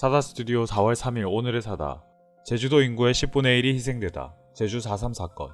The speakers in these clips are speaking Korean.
사다 스튜디오 4월 3일 오늘의 사다. 제주도 인구의 10분의 1이 희생되다. 제주 4.3 사건.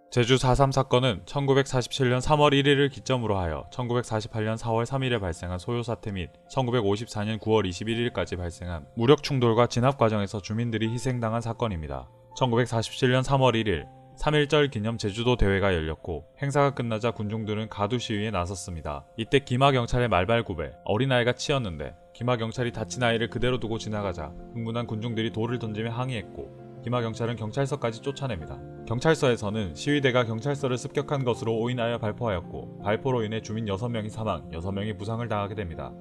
제주 4.3 사건은 1947년 3월 1일을 기점으로 하여 1948년 4월 3일에 발생한 소요 사태 및 1954년 9월 21일까지 발생한 무력 충돌과 진압 과정에서 주민들이 희생당한 사건입니다. 1947년 3월 1일 3.1절 기념 제주도 대회가 열렸고 행사가 끝나자 군중들은 가두 시위에 나섰습니다. 이때 기마경찰의 말발굽에 어린아이가 치였는데 기마경찰이 다친 아이를 그대로 두고 지나가자 흥분한 군중들이 돌을 던지며 항의했고 기마경찰은 경찰서까지 쫓아냅니다. 경찰서에서는 시위대가 경찰서를 습격한 것으로 오인하여 발포하였고 발포로 인해 주민 6명이 사망, 6명이 부상을 당하게 됩니다.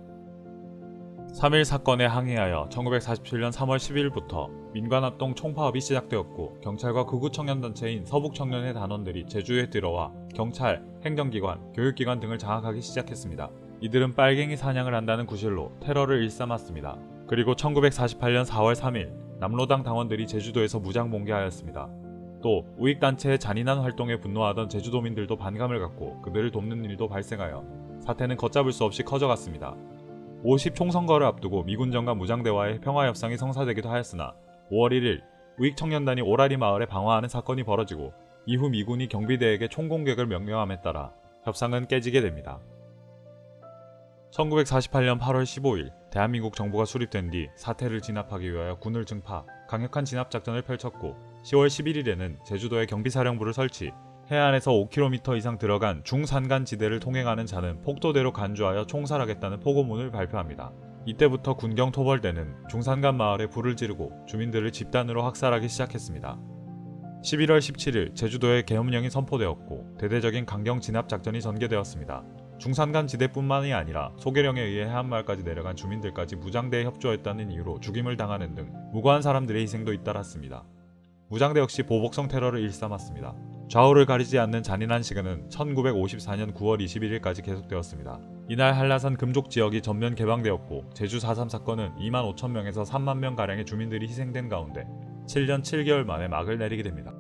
3.1 사건에 항의하여 1947년 3월 10일부터 민관합동 총파업이 시작되었고 경찰과 극우청년단체인 서북청년회 단원들이 제주에 들어와 경찰, 행정기관, 교육기관 등을 장악하기 시작했습니다. 이들은 빨갱이 사냥을 한다는 구실로 테러를 일삼았습니다. 그리고 1948년 4월 3일 남로당 당원들이 제주도에서 무장봉개하였습니다. 또 우익단체의 잔인한 활동에 분노하던 제주도민들도 반감을 갖고 그들을 돕는 일도 발생하여 사태는 걷잡을 수 없이 커져갔습니다. 50 총선거를 앞두고 미군정과 무장대화의 평화협상이 성사되기도 하였으나 5월 1일 우익청년단이 오라리 마을에 방화하는 사건이 벌어지고 이후 미군이 경비대에게 총공격을 명령함에 따라 협상은 깨지게 됩니다. 1948년 8월 15일 대한민국 정부가 수립된 뒤 사태를 진압하기 위하여 군을 증파, 강력한 진압작전을 펼쳤고 10월 11일에는 제주도에 경비사령부를 설치, 해안에서 5km 이상 들어간 중산간 지대를 통행하는 자는 폭도대로 간주하여 총살하겠다는 포고문을 발표합니다. 이때부터 군경 토벌대는 중산간 마을에 불을 지르고 주민들을 집단으로 학살하기 시작했습니다. 11월 17일 제주도에 계엄령이 선포되었고 대대적인 강경 진압 작전이 전개되었습니다. 중산간 지대뿐만이 아니라 소계령에 의해 해안마을까지 내려간 주민들까지 무장대에 협조했다는 이유로 죽임을 당하는 등 무고한 사람들의 희생도 잇따랐습니다. 무장대 역시 보복성 테러를 일삼았습니다. 좌우를 가리지 않는 잔인한 시간은 1954년 9월 21일까지 계속되었습니다. 이날 한라산 금족 지역이 전면 개방되었고 제주 4.3 사건은 2만 5천 명에서 3만 명가량의 주민들이 희생된 가운데 7년 7개월 만에 막을 내리게 됩니다.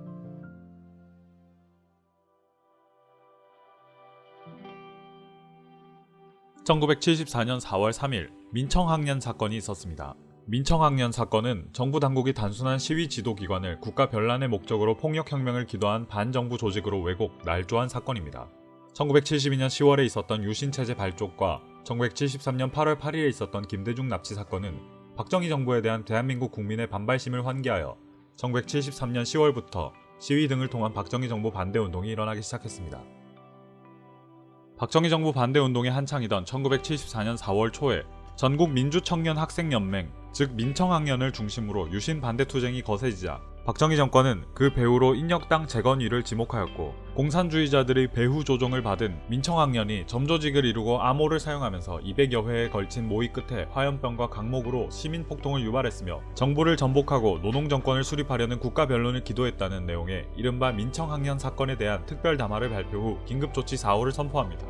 (1974년 4월 3일) 민청학년 사건이 있었습니다. 민청학년 사건은 정부 당국이 단순한 시위 지도기관을 국가 변란의 목적으로 폭력혁명을 기도한 반정부 조직으로 왜곡, 날조한 사건입니다. 1972년 10월에 있었던 유신체제 발족과 1973년 8월 8일에 있었던 김대중 납치 사건은 박정희 정부에 대한 대한민국 국민의 반발심을 환기하여 1973년 10월부터 시위 등을 통한 박정희 정부 반대운동이 일어나기 시작했습니다. 박정희 정부 반대운동이 한창이던 1974년 4월 초에 전국 민주청년학생연맹, 즉 민청학년을 중심으로 유신 반대 투쟁이 거세지자 박정희 정권은 그 배후로 인혁당 재건위를 지목하였고 공산주의자들의 배후 조종을 받은 민청학년이 점조직을 이루고 암호를 사용하면서 200여 회에 걸친 모의 끝에 화염병과 강목으로 시민폭동을 유발했으며 정부를 전복하고 노동정권을 수립하려는 국가변론을 기도했다는 내용의 이른바 민청학년 사건에 대한 특별 담화를 발표 후 긴급조치 4호를 선포합니다.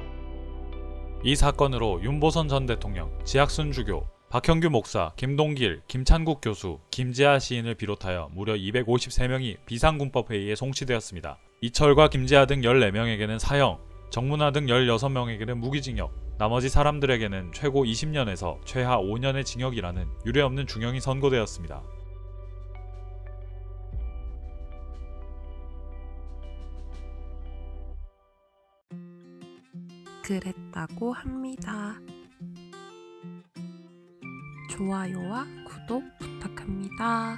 이 사건으로 윤보선 전 대통령, 지학순 주교, 박형규 목사, 김동길, 김찬국 교수, 김재하 시인을 비롯하여 무려 253명이 비상군법회의에 송치되었습니다. 이철과 김재하 등 14명에게는 사형, 정문화 등 16명에게는 무기징역, 나머지 사람들에게는 최고 20년에서 최하 5년의 징역이라는 유례없는 중형이 선고되었습니다. 그랬다고 합니다. 좋아요와 구독 부탁합니다.